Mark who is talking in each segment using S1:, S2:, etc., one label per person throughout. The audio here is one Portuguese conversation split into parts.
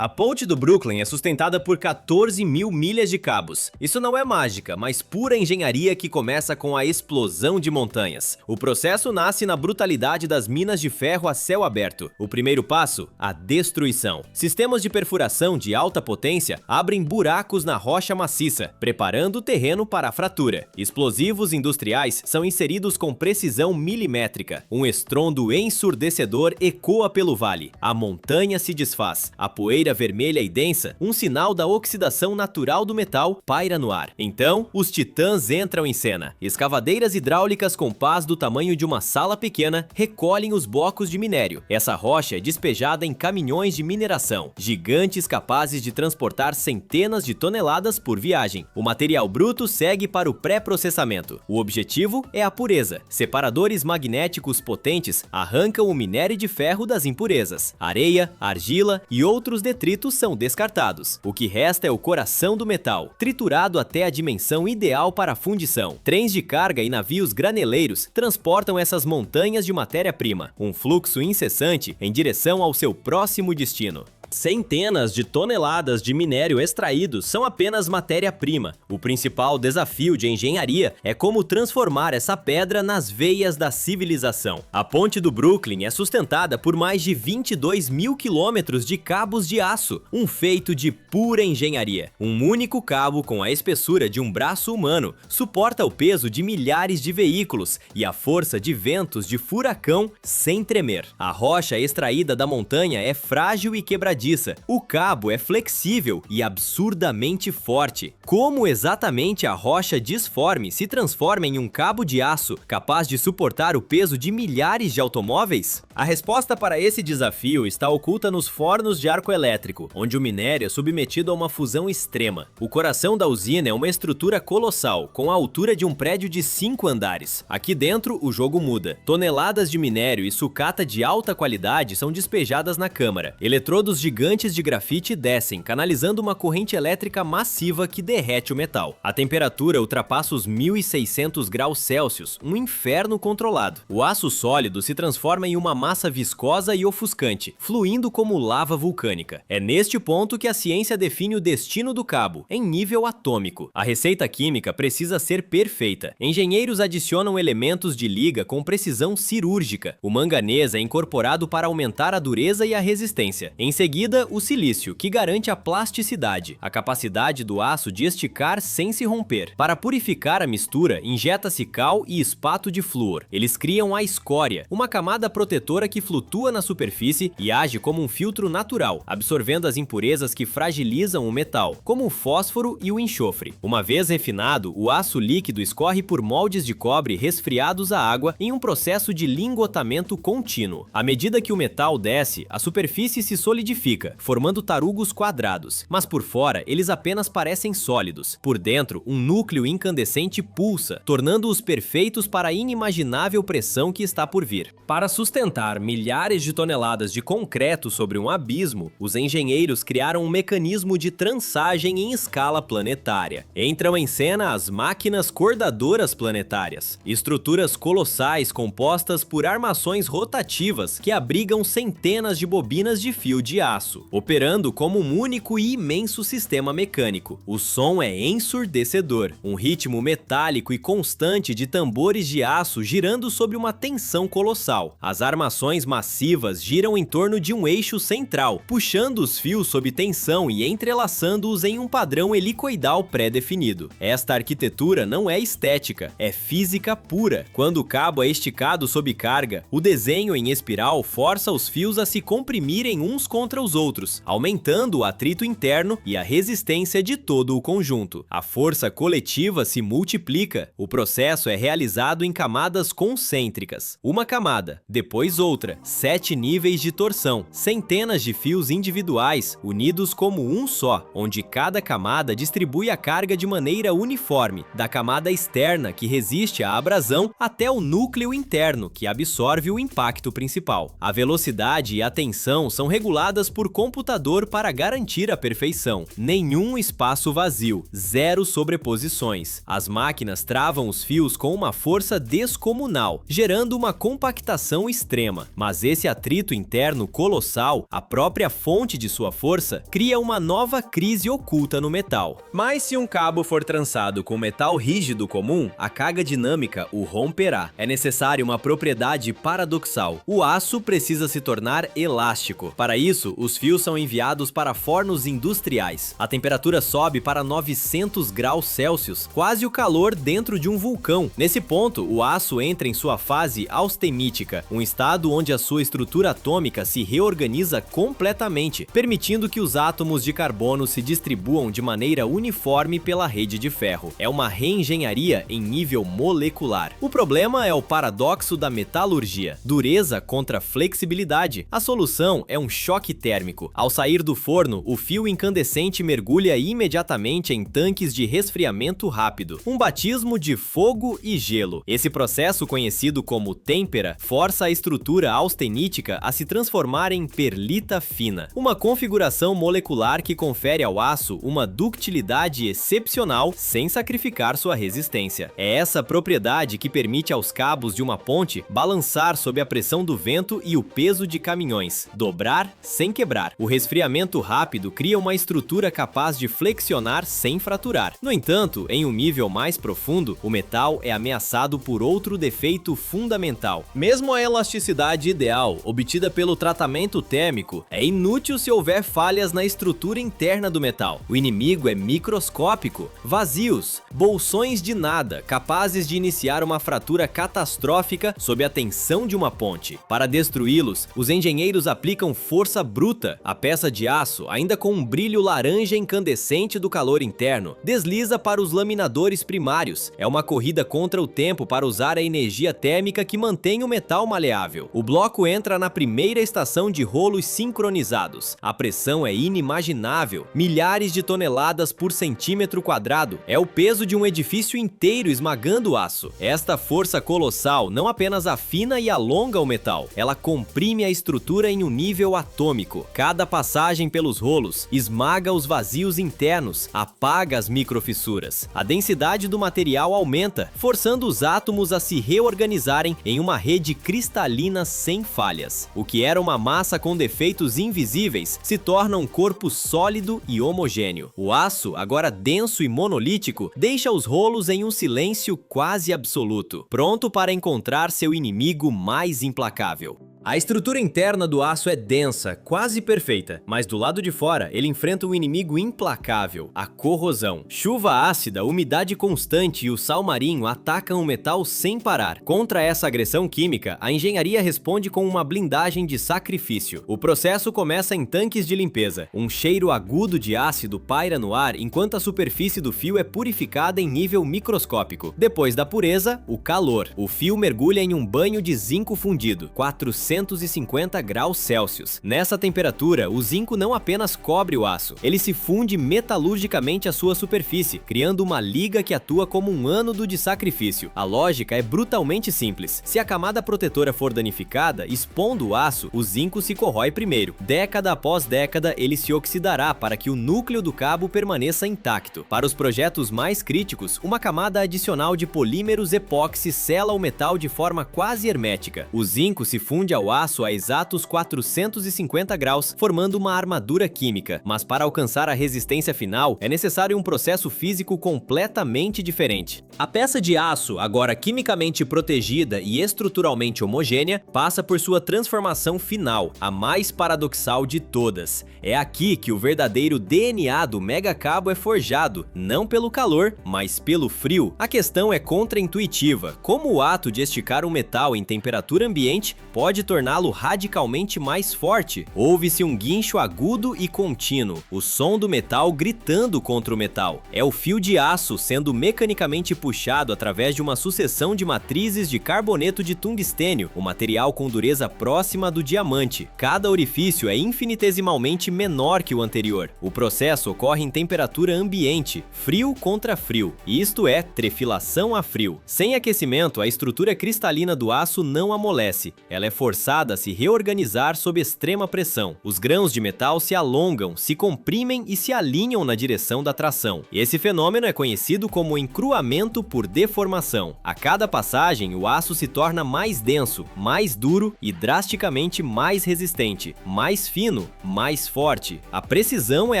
S1: A ponte do Brooklyn é sustentada por 14 mil milhas de cabos. Isso não é mágica, mas pura engenharia que começa com a explosão de montanhas. O processo nasce na brutalidade das minas de ferro a céu aberto. O primeiro passo, a destruição. Sistemas de perfuração de alta potência abrem buracos na rocha maciça, preparando o terreno para a fratura. Explosivos industriais são inseridos com precisão milimétrica. Um estrondo ensurdecedor ecoa pelo vale. A montanha se desfaz. A poeira vermelha e densa, um sinal da oxidação natural do metal, paira no ar. Então, os titãs entram em cena. Escavadeiras hidráulicas com pás do tamanho de uma sala pequena recolhem os blocos de minério. Essa rocha é despejada em caminhões de mineração, gigantes capazes de transportar centenas de toneladas por viagem. O material bruto segue para o pré-processamento. O objetivo é a pureza. Separadores magnéticos potentes arrancam o minério de ferro das impurezas. Areia, argila e outros detritos são descartados. O que resta é o coração do metal, triturado até a dimensão ideal para a fundição. Trens de carga e navios graneleiros transportam essas montanhas de matéria-prima, um fluxo incessante em direção ao seu próximo destino. Centenas de toneladas de minério extraídos são apenas matéria-prima. O principal desafio de engenharia é como transformar essa pedra nas veias da civilização. A ponte do Brooklyn é sustentada por mais de 22 mil quilômetros de cabos de aço, um feito de pura engenharia. Um único cabo com a espessura de um braço humano suporta o peso de milhares de veículos e a força de ventos de furacão sem tremer. A rocha extraída da montanha é frágil e quebradiça. O cabo é flexível e absurdamente forte. Como exatamente a rocha disforme se transforma em um cabo de aço capaz de suportar o peso de milhares de automóveis? A resposta para esse desafio está oculta nos fornos de arco elétrico, onde o minério é submetido a uma fusão extrema. O coração da usina é uma estrutura colossal, com a altura de um prédio de 5 andares. Aqui dentro, o jogo muda. Toneladas de minério e sucata de alta qualidade são despejadas na câmara. Eletrodos gigantes de grafite descem, canalizando uma corrente elétrica massiva que derrete o metal. A temperatura ultrapassa os 1.600 graus Celsius, um inferno controlado. O aço sólido se transforma em uma massa viscosa e ofuscante, fluindo como lava vulcânica. É neste ponto que a ciência define o destino do cabo, em nível atômico. A receita química precisa ser perfeita. Engenheiros adicionam elementos de liga com precisão cirúrgica. O manganês é incorporado para aumentar a dureza e a resistência. Em seguida, o silício, que garante a plasticidade, a capacidade do aço de esticar sem se romper. Para purificar a mistura, injeta-se cal e espato de flúor. Eles criam a escória, uma camada protetora que flutua na superfície e age como um filtro natural, absorvendo as impurezas que fragilizam o metal, como o fósforo e o enxofre. Uma vez refinado, o aço líquido escorre por moldes de cobre resfriados à água em um processo de lingotamento contínuo. À medida que o metal desce, a superfície se solidifica, formando tarugos quadrados, mas por fora eles apenas parecem sólidos. Por dentro, um núcleo incandescente pulsa, tornando-os perfeitos para a inimaginável pressão que está por vir. Para sustentar milhares de toneladas de concreto sobre um abismo, os engenheiros criaram um mecanismo de trançagem em escala planetária. Entram em cena as máquinas cordadoras planetárias, estruturas colossais compostas por armações rotativas que abrigam centenas de bobinas de fio de aço, operando como um único e imenso sistema mecânico. O som é ensurdecedor, um ritmo metálico e constante de tambores de aço girando sob uma tensão colossal. As armações massivas giram em torno de um eixo central, puxando os fios sob tensão e entrelaçando-os em um padrão helicoidal pré-definido. Esta arquitetura não é estética, é física pura. Quando o cabo é esticado sob carga, o desenho em espiral força os fios a se comprimirem uns contra os outros, aumentando o atrito interno e a resistência de todo o conjunto. A força coletiva se multiplica. O processo é realizado em camadas concêntricas. Uma camada, depois outra, 7 níveis de torção, centenas de fios individuais unidos como um só, onde cada camada distribui a carga de maneira uniforme, da camada externa que resiste à abrasão até o núcleo interno que absorve o impacto principal. A velocidade e a tensão são reguladas por computador para garantir a perfeição. Nenhum espaço vazio, zero sobreposições. As máquinas travam os fios com uma força descomunal, gerando uma compactação extrema. Mas esse atrito interno colossal, a própria fonte de sua força, cria uma nova crise oculta no metal. Mas se um cabo for trançado com metal rígido comum, a carga dinâmica o romperá. É necessária uma propriedade paradoxal. O aço precisa se tornar elástico. Para isso, os fios são enviados para fornos industriais. A temperatura sobe para 900 graus Celsius, quase o calor dentro de um vulcão. Nesse ponto, o aço entra em sua fase austenítica, um estado onde a sua estrutura atômica se reorganiza completamente, permitindo que os átomos de carbono se distribuam de maneira uniforme pela rede de ferro. É uma reengenharia em nível molecular. O problema é o paradoxo da metalurgia: dureza contra flexibilidade. A solução é um choque térmico. Ao sair do forno, o fio incandescente mergulha imediatamente em tanques de resfriamento rápido, um batismo de fogo e gelo. Esse processo, conhecido como têmpera, força a estrutura austenítica a se transformar em perlita fina, uma configuração molecular que confere ao aço uma ductilidade excepcional sem sacrificar sua resistência. É essa propriedade que permite aos cabos de uma ponte balançar sob a pressão do vento e o peso de caminhões, dobrar sem quebrar. O resfriamento rápido cria uma estrutura capaz de flexionar sem fraturar. No entanto, em um nível mais profundo, o metal é ameaçado por outro defeito fundamental. Mesmo a elasticidade ideal, obtida pelo tratamento térmico, é inútil se houver falhas na estrutura interna do metal. O inimigo é microscópico: vazios, bolsões de nada, capazes de iniciar uma fratura catastrófica sob a tensão de uma ponte. Para destruí-los, os engenheiros aplicam força bruta. A peça de aço, ainda com um brilho laranja incandescente do calor interno, desliza para os laminadores primários. É uma corrida contra o tempo para usar a energia térmica que mantém o metal maleável. O bloco entra na primeira estação de rolos sincronizados. A pressão é inimaginável, milhares de toneladas por centímetro quadrado. É o peso de um edifício inteiro esmagando o aço. Esta força colossal não apenas afina e alonga o metal, ela comprime a estrutura em um nível atômico. Cada passagem pelos rolos esmaga os vazios internos, apaga as microfissuras. A densidade do material aumenta, forçando os átomos a se reorganizarem em uma rede cristalina sem falhas. O que era uma massa com defeitos invisíveis se torna um corpo sólido e homogêneo. O aço, agora denso e monolítico, deixa os rolos em um silêncio quase absoluto, pronto para encontrar seu inimigo mais implacável. A estrutura interna do aço é densa, quase perfeita, mas do lado de fora ele enfrenta um inimigo implacável: a corrosão. Chuva ácida, umidade constante e o sal marinho atacam o metal sem parar. Contra essa agressão química, a engenharia responde com uma blindagem de sacrifício. O processo começa em tanques de limpeza. Um cheiro agudo de ácido paira no ar enquanto a superfície do fio é purificada em nível microscópico. Depois da pureza, o calor. O fio mergulha em um banho de zinco fundido, 450 graus Celsius. Nessa temperatura, o zinco não apenas cobre o aço, ele se funde metalurgicamente à sua superfície, criando uma liga que atua como um ânodo de sacrifício. A lógica é brutalmente simples. Se a camada protetora for danificada, expondo o aço, o zinco se corrói primeiro. Década após década, ele se oxidará para que o núcleo do cabo permaneça intacto. Para os projetos mais críticos, uma camada adicional de polímeros epóxi sela o metal de forma quase hermética. O zinco se funde ao aço a exatos 450 graus, formando uma armadura química. Mas para alcançar a resistência final, é necessário um processo físico completamente diferente. A peça de aço, agora quimicamente protegida e estruturalmente homogênea, passa por sua transformação final, a mais paradoxal de todas. É aqui que o verdadeiro DNA do megacabo é forjado, não pelo calor, mas pelo frio. A questão é contraintuitiva: como o ato de esticar um metal em temperatura ambiente pode torná-lo radicalmente mais forte? Ouve-se um guincho agudo e contínuo, o som do metal gritando contra o metal. É o fio de aço sendo mecanicamente puxado através de uma sucessão de matrizes de carboneto de tungstênio, o material com dureza próxima do diamante. Cada orifício é infinitesimalmente menor que o anterior. O processo ocorre em temperatura ambiente, frio contra frio, isto é, trefilação a frio. Sem aquecimento, a estrutura cristalina do aço não amolece, ela é forçada forçada a se reorganizar sob extrema pressão. Os grãos de metal se alongam, se comprimem e se alinham na direção da tração. Esse fenômeno é conhecido como encruamento por deformação. A cada passagem, o aço se torna mais denso, mais duro e drasticamente mais resistente, mais fino, mais forte. A precisão é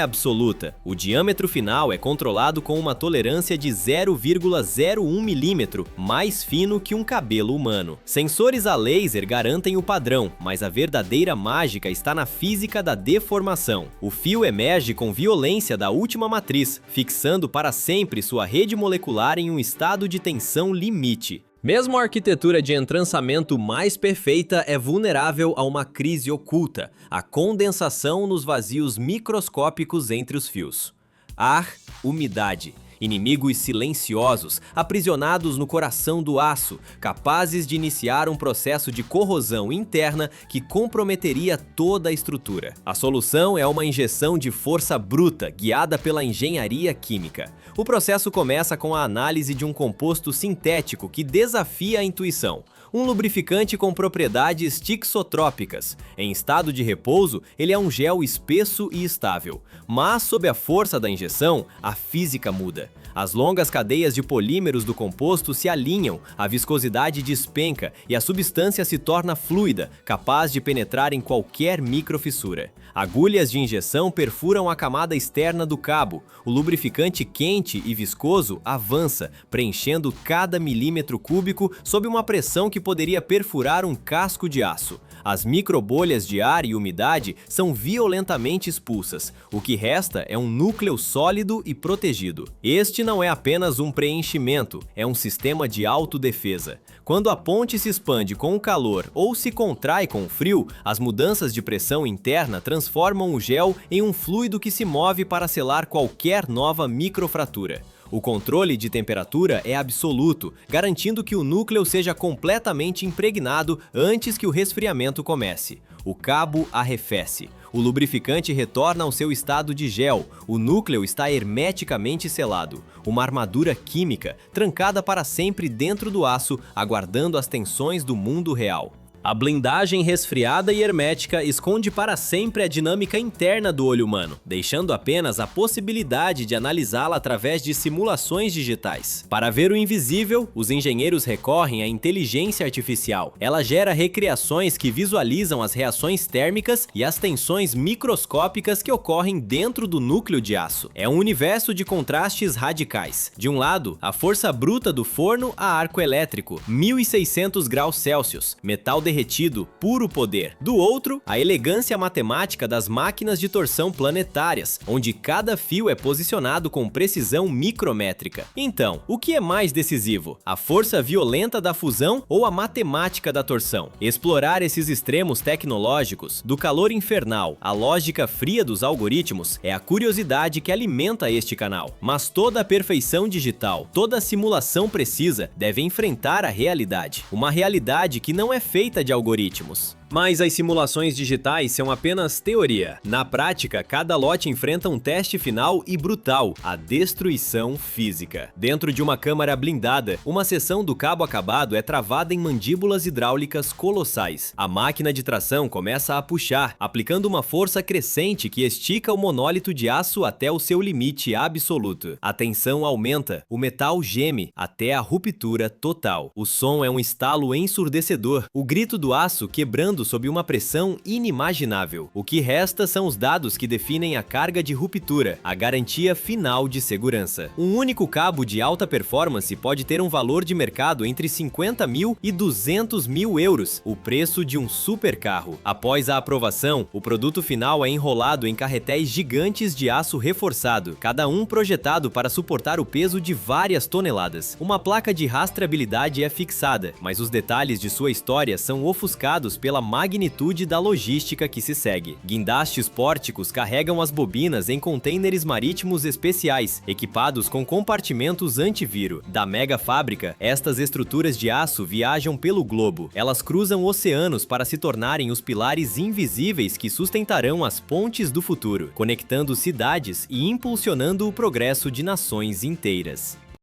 S1: absoluta. O diâmetro final é controlado com uma tolerância de 0,01 milímetro, mais fino que um cabelo humano. Sensores a laser garantem o padrão, mas a verdadeira mágica está na física da deformação. O fio emerge com violência da última matriz, fixando para sempre sua rede molecular em um estado de tensão limite. Mesmo a arquitetura de entrançamento mais perfeita é vulnerável a uma crise oculta, a condensação nos vazios microscópicos entre os fios. Ar, umidade. Inimigos silenciosos, aprisionados no coração do aço, capazes de iniciar um processo de corrosão interna que comprometeria toda a estrutura. A solução é uma injeção de força bruta, guiada pela engenharia química. O processo começa com a análise de um composto sintético que desafia a intuição. Um lubrificante com propriedades tixotrópicas. Em estado de repouso, ele é um gel espesso e estável. Mas, sob a força da injeção, a física muda. As longas cadeias de polímeros do composto se alinham, a viscosidade despenca e a substância se torna fluida, capaz de penetrar em qualquer microfissura. Agulhas de injeção perfuram a camada externa do cabo. O lubrificante quente e viscoso avança, preenchendo cada milímetro cúbico sob uma pressão que poderia perfurar um casco de aço. As microbolhas de ar e umidade são violentamente expulsas. O que resta é um núcleo sólido e protegido. Este não é apenas um preenchimento, é um sistema de autodefesa. Quando a ponte se expande com o calor ou se contrai com o frio, as mudanças de pressão interna transformam o gel em um fluido que se move para selar qualquer nova microfratura. O controle de temperatura é absoluto, garantindo que o núcleo seja completamente impregnado antes que o resfriamento comece. O cabo arrefece. O lubrificante retorna ao seu estado de gel. O núcleo está hermeticamente selado. Uma armadura química, trancada para sempre dentro do aço, aguardando as tensões do mundo real. A blindagem resfriada e hermética esconde para sempre a dinâmica interna do olho humano, deixando apenas a possibilidade de analisá-la através de simulações digitais. Para ver o invisível, os engenheiros recorrem à inteligência artificial. Ela gera recriações que visualizam as reações térmicas e as tensões microscópicas que ocorrem dentro do núcleo de aço. É um universo de contrastes radicais. De um lado, a força bruta do forno a arco elétrico, 1600 graus Celsius, metal derretido, puro poder. Do outro, a elegância matemática das máquinas de torção planetárias, onde cada fio é posicionado com precisão micrométrica. Então, o que é mais decisivo? A força violenta da fusão ou a matemática da torção? Explorar esses extremos tecnológicos, do calor infernal à lógica fria dos algoritmos, é a curiosidade que alimenta este canal. Mas toda a perfeição digital, toda a simulação precisa, deve enfrentar a realidade. Uma realidade que não é feita de algoritmos. Mas as simulações digitais são apenas teoria. Na prática, cada lote enfrenta um teste final e brutal, a destruição física. Dentro de uma câmara blindada, uma seção do cabo acabado é travada em mandíbulas hidráulicas colossais. A máquina de tração começa a puxar, aplicando uma força crescente que estica o monólito de aço até o seu limite absoluto. A tensão aumenta, o metal geme até a ruptura total. O som é um estalo ensurdecedor, o grito do aço quebrando sob uma pressão inimaginável. O que resta são os dados que definem a carga de ruptura, a garantia final de segurança. Um único cabo de alta performance pode ter um valor de mercado entre 50 mil e 200 mil euros, o preço de um supercarro. Após a aprovação, o produto final é enrolado em carretéis gigantes de aço reforçado, cada um projetado para suportar o peso de várias toneladas. Uma placa de rastreabilidade é fixada, mas os detalhes de sua história são ofuscados pela magnitude da logística que se segue. Guindastes pórticos carregam as bobinas em contêineres marítimos especiais, equipados com compartimentos antiviro. Da mega fábrica, estas estruturas de aço viajam pelo globo. Elas cruzam oceanos para se tornarem os pilares invisíveis que sustentarão as pontes do futuro, conectando cidades e impulsionando o progresso de nações inteiras.